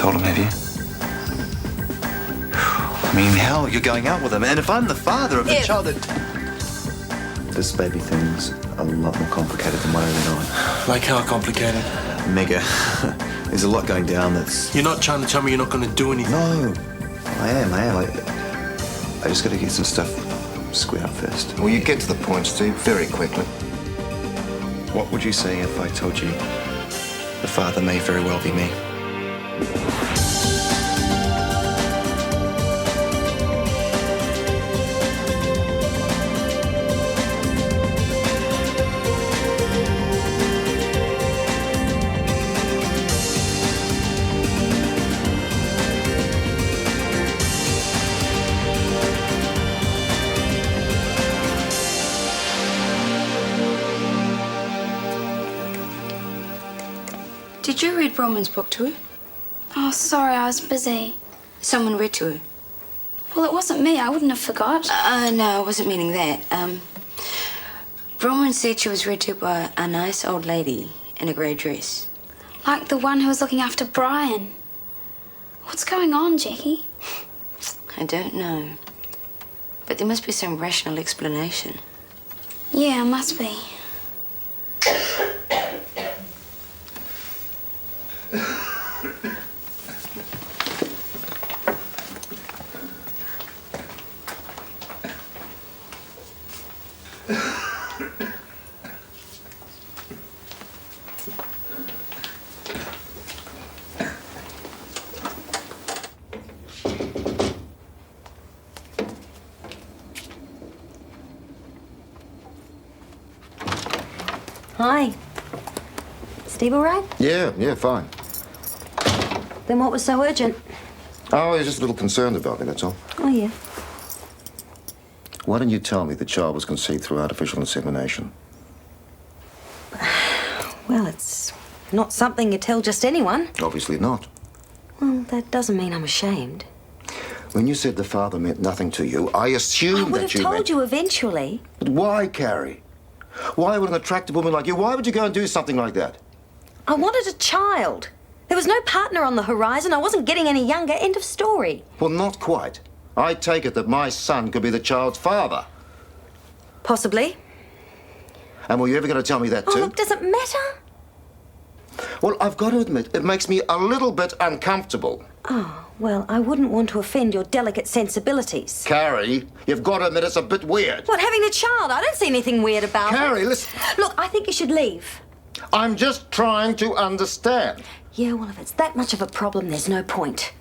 told him, have you? I mean, hell, you're going out with him. And if I'm the father of the child that... This baby thing's a lot more complicated than what I let on. Like how complicated? Mega. There's a lot going down that's... You're not trying to tell me you're not going to do anything? No. I am. I just got to get some stuff squared up first. Well, you get to the point, Steve, very quickly. What would you say if I told you the father may very well be me? Did you read Bronwyn's book to her? Oh, sorry, I was busy. Someone read to her? Well, it wasn't me. I wouldn't have forgot. No, I wasn't meaning that. Bronwyn said she was read to by a nice old lady in a grey dress. Like the one who was looking after Brian. What's going on, Jackie? I don't know. But there must be some rational explanation. Yeah, must be. Hi. Steve all right? Yeah, fine. Then what was so urgent? Oh, he's just a little concerned about me, that's all. Oh, yeah. Why didn't you tell me the child was conceived through artificial insemination? Well, it's not something you tell just anyone. Obviously not. Well, that doesn't mean I'm ashamed. When you said the father meant nothing to you, I assumed I would that have you told meant... you eventually. But why, Carrie? Why would an attractive woman like you, why would you go and do something like that? I wanted a child. There was no partner on the horizon. I wasn't getting any younger. End of story. Well, not quite. I take it that my son could be the child's father. Possibly. And were you ever going to tell me that, Oh, too? look, does it matter? Well, I've got to admit, it makes me a little bit uncomfortable. Oh, well, I wouldn't want to offend your delicate sensibilities. Carrie, you've got to admit it's a bit weird. What, having a child? I don't see anything weird about it. Carrie, listen. Look, I think you should leave. I'm just trying to understand. Yeah, well, if it's that much of a problem, there's no point.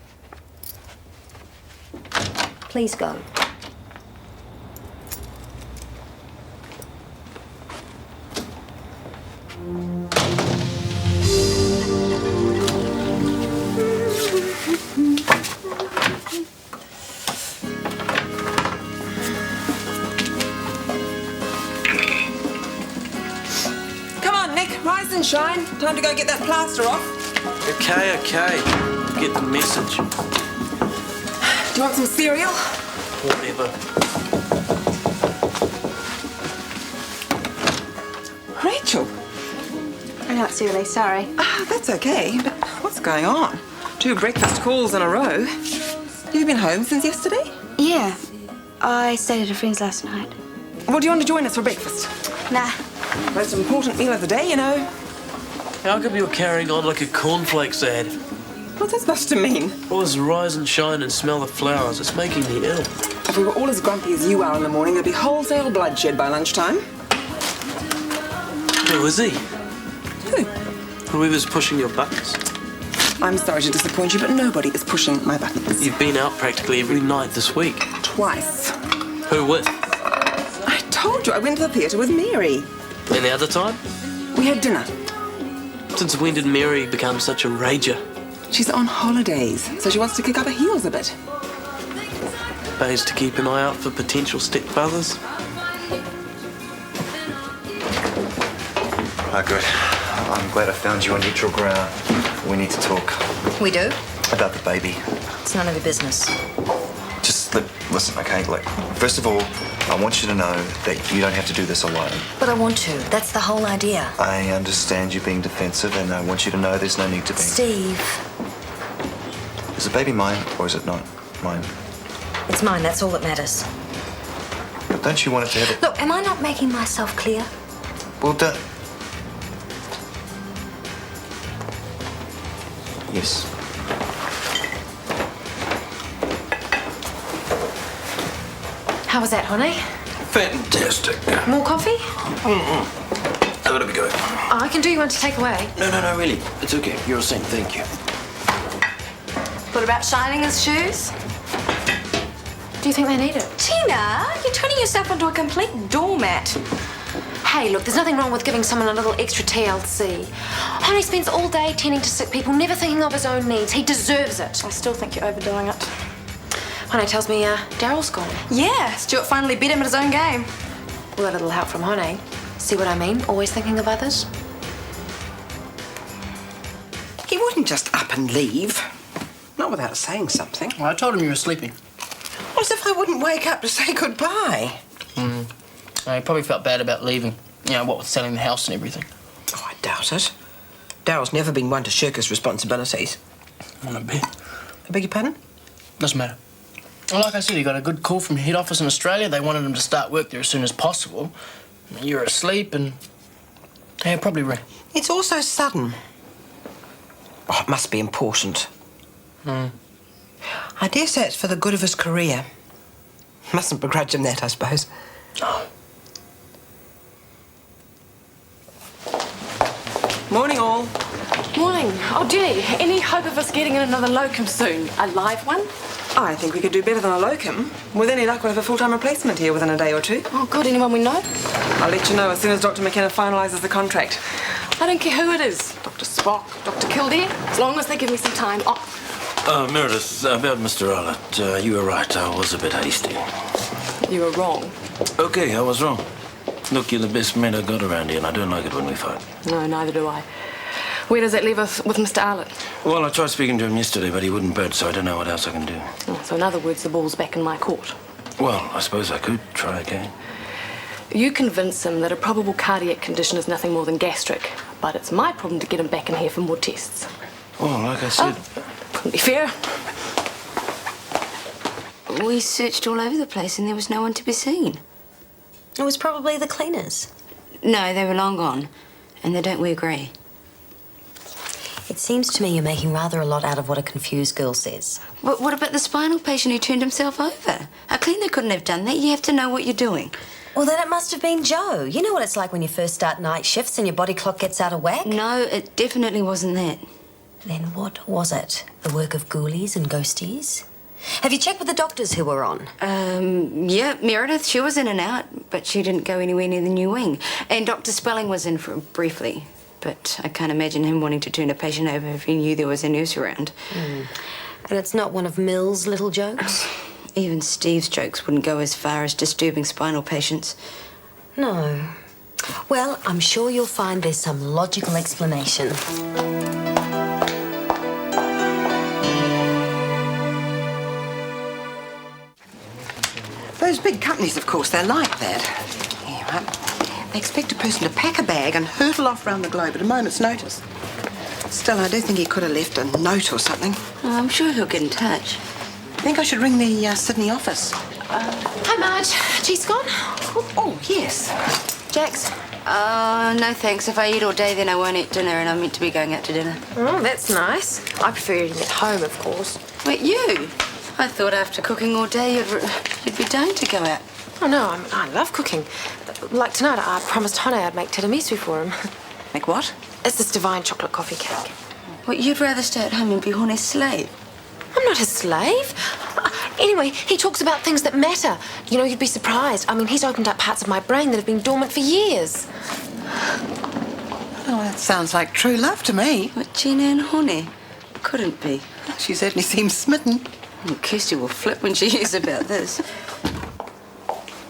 Please go. Come on, Nick, rise and shine. Time to go get that plaster off. Okay. Get the message. Do you want some cereal? Whatever. Rachel. I know it's early, sorry. That's okay, but what's going on? 2 breakfast calls in a row. Have you been home since yesterday? Yeah. I stayed at a friend's last night. Well, do you want to join us for breakfast? Nah. Most important meal of the day, you know. How come you're carrying on like a cornflakes ad? What's that supposed to mean? All this rise and shine and smell the flowers, it's making me ill. If we were all as grumpy as you are in the morning, there'd be wholesale bloodshed by lunchtime. Who is he? Who? Whoever's pushing your buttons. I'm sorry to disappoint you, but nobody is pushing my buttons. You've been out practically every night this week. Twice. Who with? I told you I went to the theatre with Mary. And the other time? We had dinner. Since when did Mary become such a rager? She's on holidays, so she wants to kick up her heels a bit. Pays to keep an eye out for potential stepfathers. Oh, good. I'm glad I found you on neutral ground. We need to talk. We do? About the baby. It's none of your business. Just listen, okay? Like, first of all, I want you to know that you don't have to do this alone. But I want to. That's the whole idea. I understand you being defensive, and I want you to know there's no need to be. Steve. Is the baby mine or is it not mine? It's mine, that's all that matters. But don't you want it to have it? Look, am I not making myself clear? Well, yes. How was that, honey? Fantastic. More coffee? So let me go. Oh, I can do you one to take away. No, really. It's okay. You're a saint. Thank you. What about shining his shoes? Do you think they need it? Gina, you're turning yourself into a complete doormat. Hey, look, there's nothing wrong with giving someone a little extra TLC. Honey spends all day tending to sick people, never thinking of his own needs. He deserves it. I still think you're overdoing it. Honey tells me Daryl's gone. Yeah, Stuart finally beat him at his own game. With a little help from Honey. See what I mean? Always thinking of others. He wouldn't just up and leave. Not without saying something. Well, I told him you were sleeping. As if I wouldn't wake up to say goodbye. He probably felt bad about leaving. You know, what with selling the house and everything. Oh, I doubt it. Daryl's never been one to shirk his responsibilities. Want a bit? I beg your pardon? Doesn't matter. Well, like I said, he got a good call from head office in Australia. They wanted him to start work there as soon as possible. You were asleep and... Yeah, probably ring. It's all so sudden. Oh, it must be important. I dare say it's for the good of his career. Mustn't begrudge him that, I suppose. Oh. Morning, all. Morning. Oh, Jenny, any hope of us getting in another locum soon? A live one? I think we could do better than a locum. With any luck, we'll have a full-time replacement here within a day or two. Oh, good. Anyone we know? I'll let you know as soon as Dr. McKenna finalises the contract. I don't care who it is. Dr. Spock, Dr. Kildare, as long as they give me some time. Oh, Meredith, about Mr. Arlot, you were right. I was a bit hasty. you were wrong. Okay, I was wrong. Look, you're the best man I got around here, and I don't like it when we fight. No, neither do I. Where does that leave us with Mr. Arlot? Well, I tried speaking to him yesterday, but he wouldn't budge, so I don't know what else I can do. Oh, so in other words, the ball's back in my court. Well, I suppose I could try again. You convince him that a probable cardiac condition is nothing more than gastric, but it's my problem to get him back in here for more tests. Well, like I said... Couldn't be fair. We searched all over the place and there was no one to be seen. It was probably the cleaners. No, they were long gone, and they don't wear grey. It seems to me you're making rather a lot out of what a confused girl says. But what about the spinal patient who turned himself over? A cleaner couldn't have done that. You have to know what you're doing. Well, then it must have been Joe. You know what it's like when you first start night shifts and your body clock gets out of whack? No, it definitely wasn't that. Then what was it? The work of ghoulies and ghosties? Have you checked with the doctors who were on? Yeah, Meredith, she was in and out, but she didn't go anywhere near the new wing. And Dr. Spelling was in for briefly, but I can't imagine him wanting to turn a patient over if he knew there was a nurse around. And it's not one of Mill's little jokes? Even Steve's jokes wouldn't go as far as disturbing spinal patients. No. Well, I'm sure you'll find there's some logical explanation. Those big companies, of course, they're like that. Yeah, right. They expect a person to pack a bag and hurtle off round the globe at a moment's notice. Still, I do think he could have left a note or something. Oh, I'm sure he'll get in touch. I think I should ring the Sydney office. Hi, Marge. G's gone? Oh, yes. Jax? No thanks. If I eat all day, then I won't eat dinner, and I'm meant to be going out to dinner. Oh, that's nice. I prefer eating at home, of course. Wait, you? I thought after cooking all day, you'd be dying to go out. Oh, no, I love cooking. Like tonight, I promised Hone I'd make tiramisu for him. Make what? It's this divine chocolate coffee cake. What, you'd rather stay at home and be Horne's slave? I'm not his slave. Anyway, he talks about things that matter. You know, you'd be surprised. I mean, he's opened up parts of my brain that have been dormant for years. Oh, that sounds like true love to me. What, Gina and Horne? Couldn't be. She certainly seems smitten. Well, Kirsty will flip when she hears about this.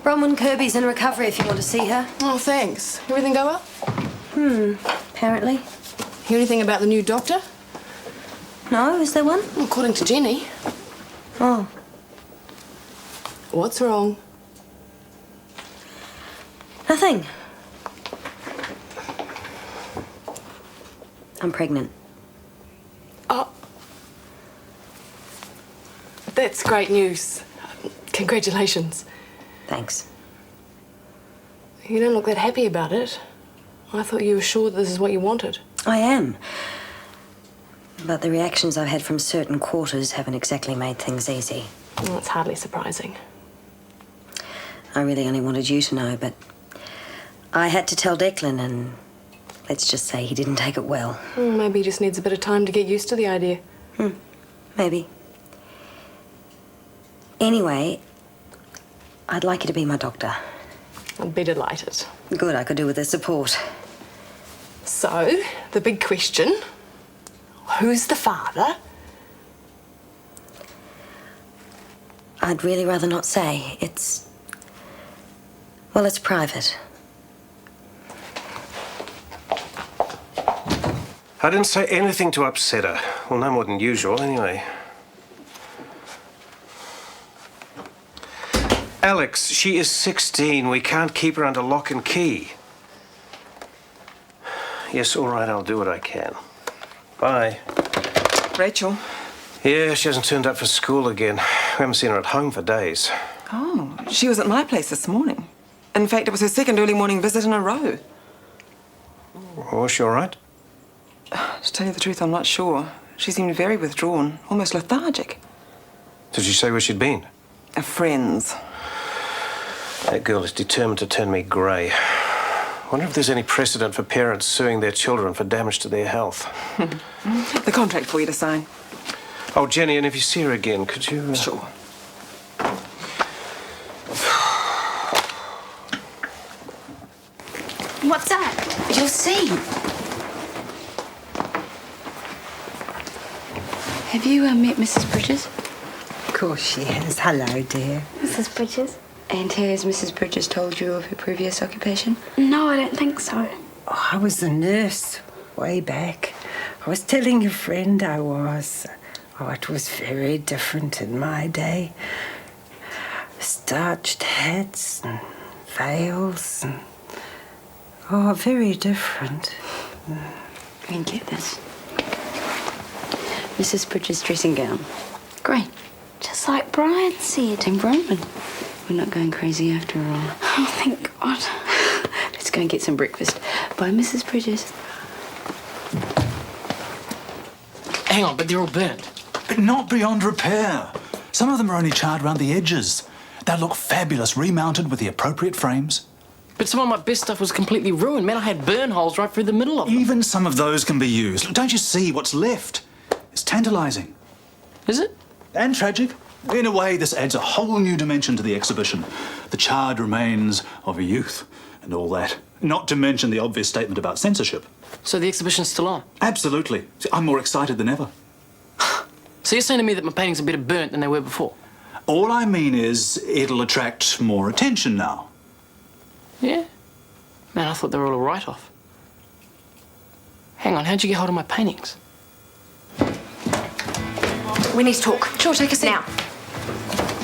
Bronwyn Kirby's in recovery if you want to see her. Oh, thanks. Everything go well? Apparently. Hear anything about the new doctor? No, is there one? According to Jenny. Oh. What's wrong? Nothing. I'm pregnant. Oh. That's great news. Congratulations. Thanks. You don't look that happy about it. I thought you were sure this is what you wanted. I am. But the reactions I've had from certain quarters haven't exactly made things easy. Well, that's hardly surprising. I really only wanted you to know, but I had to tell Declan, and let's just say he didn't take it well. Maybe he just needs a bit of time to get used to the idea. Maybe. Anyway, I'd like you to be my doctor. I'd be delighted. Good, I could do with the support. So, the big question, who's the father? I'd really rather not say. It's private. I didn't say anything to upset her. Well, no more than usual, anyway. Alex, she is 16. We can't keep her under lock and key. Yes, all right, I'll do what I can. Bye. Rachel? Yeah, she hasn't turned up for school again. We haven't seen her at home for days. Oh, she was at my place this morning. In fact, it was her second early morning visit in a row. Was she all right? To tell you the truth, I'm not sure. She seemed very withdrawn, almost lethargic. Did she say where she'd been? A friend's. That girl is determined to turn me grey. Wonder if there's any precedent for parents suing their children for damage to their health. The contract for you to sign. Oh, Jenny, and if you see her again, could you... Sure. What's that? You'll see. Have you met Mrs. Bridges? Of course she has. Hello, dear. Mrs. Bridges? And has Mrs. Bridges told you of her previous occupation? No, I don't think so. Oh, I was a nurse way back. I was telling your friend I was. Oh, it was very different in my day. Starched hats and veils and... Oh, very different. I can get this. Mrs. Bridges' dressing gown. Great. Just like Brian said. And Brian. We're not going crazy after all. Oh, thank God. Let's go and get some breakfast. Bye, Mrs. Bridges. Hang on, but they're all burnt. But not beyond repair. Some of them are only charred around the edges. They'll look fabulous remounted with the appropriate frames. But some of my best stuff was completely ruined. Man, I had burn holes right through the middle of them. Even some of those can be used. Look, don't you see what's left? It's tantalising. Is it? And tragic. In a way, this adds a whole new dimension to the exhibition. The charred remains of a youth and all that. Not to mention the obvious statement about censorship. So the exhibition's still on? Absolutely. See, I'm more excited than ever. So you're saying to me that my paintings are better burnt than they were before? All I mean is it'll attract more attention now. Yeah? Man, I thought they were all a write-off. Hang on, how'd you get hold of my paintings? We need to talk. Sure, take a seat. Now.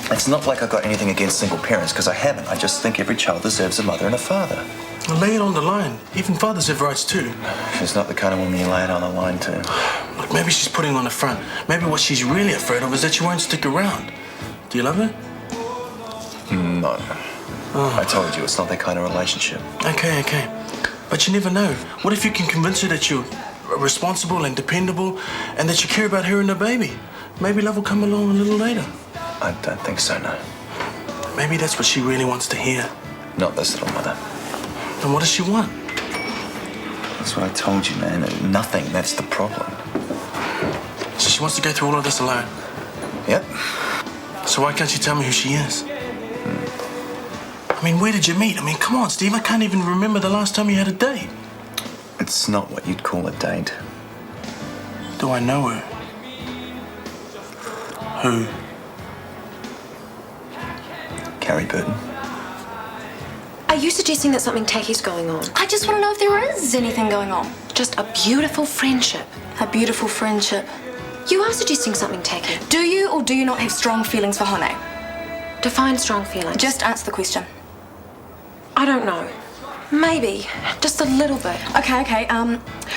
It's not like I've got anything against single parents, because I haven't. I just think every child deserves a mother and a father. Well, lay it on the line. Even fathers have rights too. She's not the kind of woman you lay it on the line to. Look, maybe she's putting on the front. Maybe what she's really afraid of is that she won't stick around. Do you love her? No. I told you, it's not that kind of relationship. Okay. But you never know. What if you can convince her that you're responsible and dependable and that you care about her and the baby? Maybe love will come along a little later. I don't think so, no. Maybe that's what she really wants to hear. Not this little mother. And what does she want? That's what I told you, man. Nothing, that's the problem. So she wants to go through all of this alone? Yep. So why can't you tell me who she is? I mean, where did you meet? I mean, come on, Steve. I can't even remember the last time you had a date. It's not what you'd call a date. Do I know her? Who? Carrie Burton. Are you suggesting that something tacky's going on? I just want to know if there is anything going on. Just a beautiful friendship. A beautiful friendship. You are suggesting something tacky. Do you or do you not have strong feelings for Hone? Define strong feelings. Just answer the question. I don't know. Maybe. Just a little bit. Okay.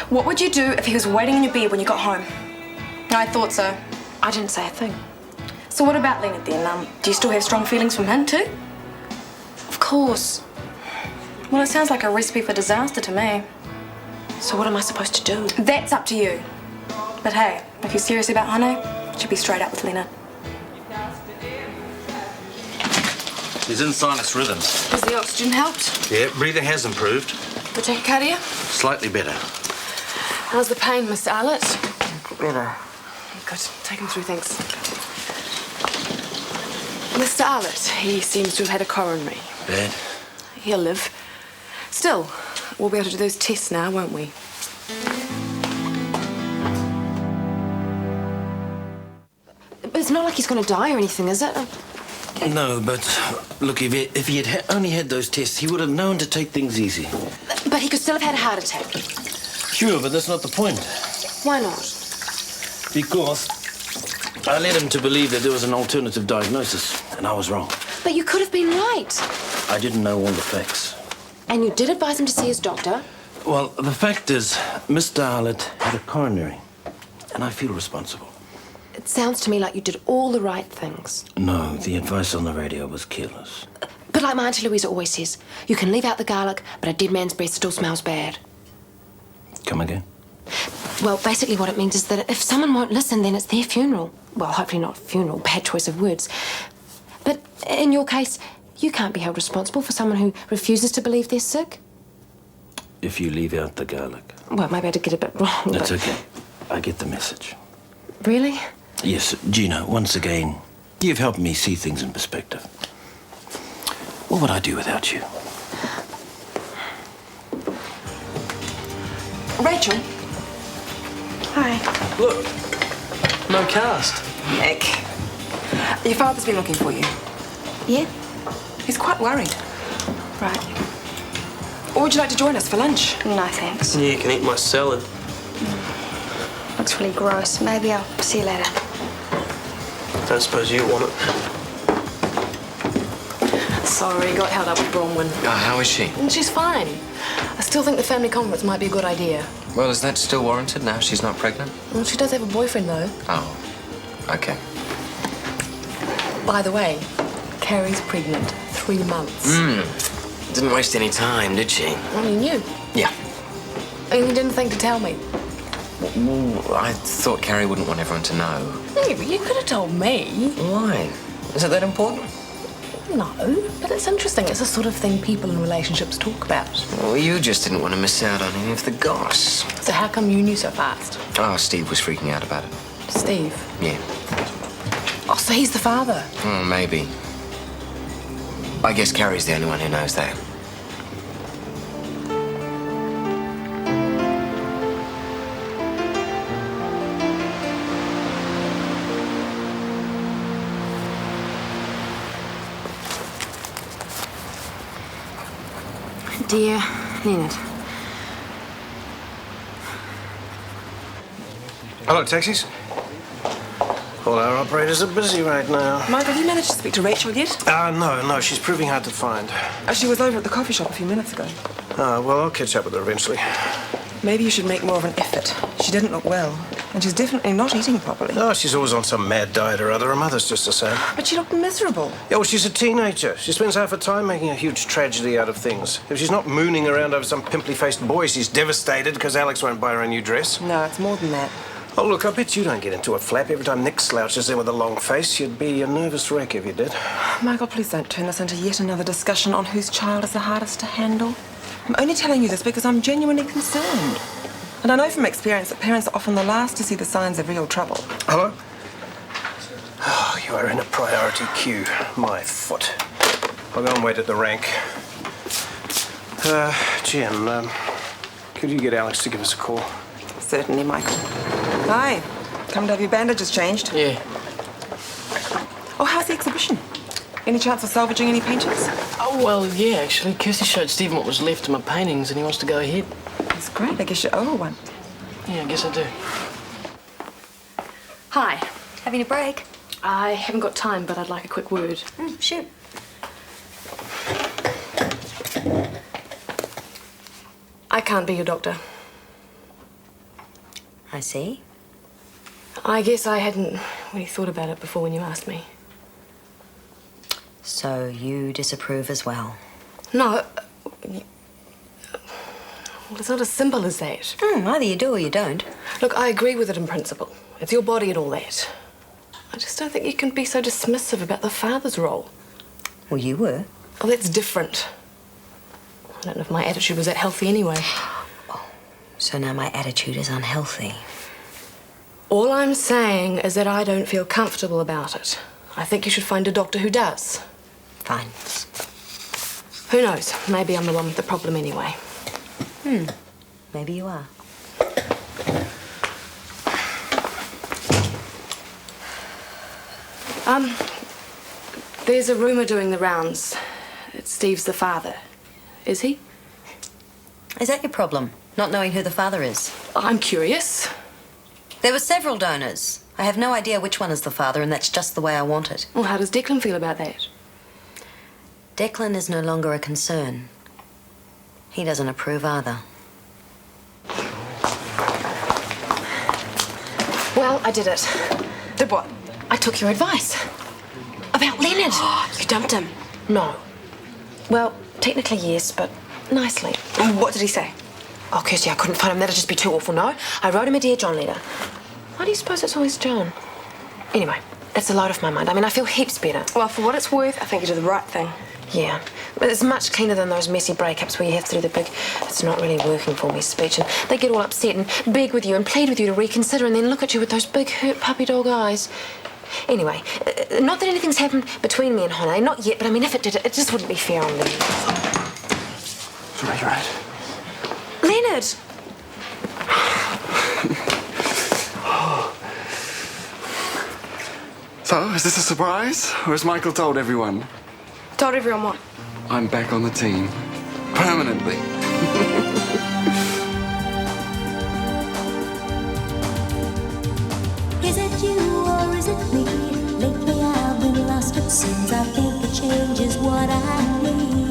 What would you do if he was waiting in your bed when you got home? I thought so. I didn't say a thing. So what about Leonard then? Do you still have strong feelings from him too? Of course. Well, it sounds like a recipe for disaster to me. So what am I supposed to do? That's up to you. But hey, if you're serious about honey, you should be straight up with Leonard. He's in sinus rhythms. Has the oxygen helped? Yeah, breathing has improved. The tachycardia? Slightly better. How's the pain, Mr. Arlot? Better. Good. Take him through, thanks. Mr. Arlot, he seems to have had a coronary. Bad? He'll live. Still, we'll be able to do those tests now, won't we? But it's not like he's going to die or anything, is it? No, but look, if he had only had those tests, he would have known to take things easy. But he could still have had a heart attack. Sure, but that's not the point. Why not? Because I led him to believe that there was an alternative diagnosis, and I was wrong. But you could have been right. I didn't know all the facts. And you did advise him to see his doctor. Well, the fact is, Mr. Arlot had a coronary, and I feel responsible. It sounds to me like you did all the right things. No, the advice on the radio was careless. But like my Auntie Louisa always says, you can leave out the garlic, but a dead man's breath still smells bad. Come again? Well, basically what it means is that if someone won't listen, then it's their funeral. Well, hopefully not funeral, bad choice of words. But in your case, you can't be held responsible for someone who refuses to believe they're sick. If you leave out the garlic. Well, maybe I did get a bit wrong, That's but... okay. I get the message. Really? Yes, Gina, once again, you've helped me see things in perspective. What would I do without you? Rachel. Hi. Look, no cast. Nick. Your father's been looking for you. Yeah? He's quite worried. Right. Or would you like to join us for lunch? No, thanks. Yeah, you can eat my salad. Looks really gross. Maybe I'll see you later. Don't suppose you want it. Sorry, got held up with Bronwyn. Oh, how is she? And she's fine. I still think the family conference might be a good idea. Well, is that still warranted now she's not pregnant? Well, she does have a boyfriend, though. Oh, okay. By the way, Carrie's pregnant. 3 months. Didn't waste any time, did she? Well, you knew. Yeah. And you didn't think to tell me. Well, I thought Carrie wouldn't want everyone to know. Yeah, but you could have told me. Why? Is it that important? No, but it's interesting. It's the sort of thing people in relationships talk about. Well, you just didn't want to miss out on any of the goss. So how come you knew so fast? Oh, Steve was freaking out about it. Steve? Yeah. Oh, so he's the father. Oh, maybe. I guess Carrie's the only one who knows that. Dear Leonard. Hello, taxis. All our operators are busy right now. Michael, have you managed to speak to Rachel yet? No, she's proving hard to find. She was over at the coffee shop a few minutes ago. Well, I'll catch up with her eventually. Maybe you should make more of an effort. She didn't look well, and she's definitely not eating properly. Oh, she's always on some mad diet or other. Her mother's just the same. But she looked miserable. Yeah, well, she's a teenager. She spends half her time making a huge tragedy out of things. If she's not mooning around over some pimply-faced boy, she's devastated because Alex won't buy her a new dress. No, it's more than that. Oh, look, I bet you don't get into a flap every time Nick slouches in with a long face. You'd be a nervous wreck if you did. Michael, please don't turn this into yet another discussion on whose child is the hardest to handle. I'm only telling you this because I'm genuinely concerned. And I know from experience that parents are often the last to see the signs of real trouble. Hello? Oh, you are in a priority queue. My foot. I'll go and wait at the rank. Jen, could you get Alex to give us a call? Certainly, Michael. Hi. Come to have your bandages changed? Yeah. Oh, how's the exhibition? Any chance of salvaging any paintings? Oh, well, yeah, actually. Kirsty showed Stephen what was left of my paintings and he wants to go ahead. That's great. I guess you owe her one. Yeah, I guess I do. Hi. Having a break? I haven't got time, but I'd like a quick word. Shoot. I can't be your doctor. I see. I guess I hadn't really thought about it before when you asked me. So you disapprove as well? No. Well, it's not as simple as that. Either you do or you don't. Look, I agree with it in principle. It's your body and all that. I just don't think you can be so dismissive about the father's role. Well, you were. Oh, that's different. I don't know if my attitude was that healthy anyway. So now my attitude is unhealthy. All I'm saying is that I don't feel comfortable about it. I think you should find a doctor who does. Fine. Who knows? Maybe I'm the one with the problem anyway. Maybe you are. There's a rumour doing the rounds that Steve's the father. Is he? Is that your problem? Not knowing who the father is? I'm curious. There were several donors. I have no idea which one is the father, and that's just the way I want it. Well, how does Declan feel about that? Declan is no longer a concern. He doesn't approve either. Well, I did it. Did what? I took your advice. About Leonard. You dumped him? No. Well, technically yes, but nicely. What did he say? Oh, Kirsty, I couldn't find him. That'd just be too awful, no? I wrote him a Dear John letter. Why do you suppose it's always John? Anyway, that's a load off my mind. I mean, I feel heaps better. Well, for what it's worth, I think you did the right thing. Yeah, but it's much cleaner than those messy breakups where you have to do the big, it's not really working for me speech, and they get all upset and beg with you and plead with you to reconsider and then look at you with those big, hurt puppy dog eyes. Anyway, not that anything's happened between me and Hone, not yet, but I mean, if it did, it just wouldn't be fair on them. You're right. Leonard! So, is this a surprise? Or has Michael told everyone? Told everyone what? I'm back on the team. Permanently. Is it you or is it me? Lately I've been lost, it seems. I think a change is what I need.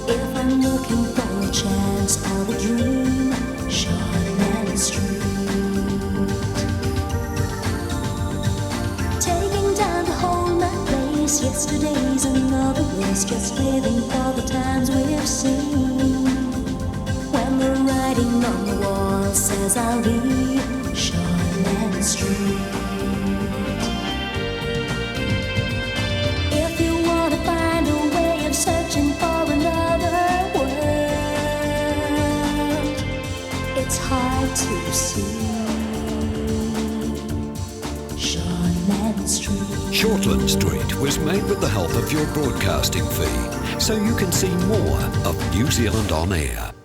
If I'm looking for a chance or a dream, Shortland Street. Taking time to hold my place. Yesterday's another race, just living for the times we've seen. When the writing on the wall says I'll be Shortland Street. If you want to find a way of searching for another world, it's hard to see. Shortland Street. Shortland Street was made with the help of your broadcasting fee, so you can see more of New Zealand On Air.